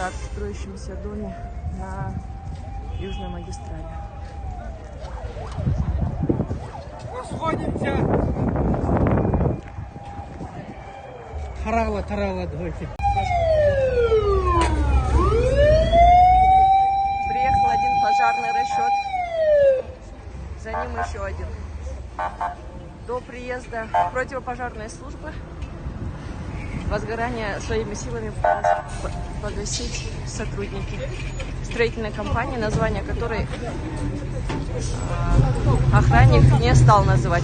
пожар в строящемся доме на Южной магистрали. Расходимся! Тарала, давайте. Приехал один пожарный расчет, за ним еще один. До приезда противопожарной службы возгорание своими силами пытались погасить сотрудники строительной компании, название которой охранник не стал называть.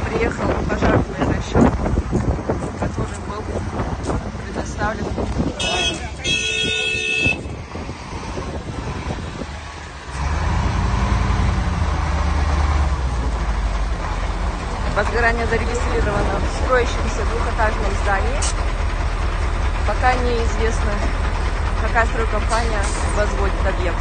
Приехал пожарный расчет, который был предоставлен. Возгорание зарегистрировано в строящемся двухэтажном здании. Пока неизвестно, какая стройкомпания возводит объект.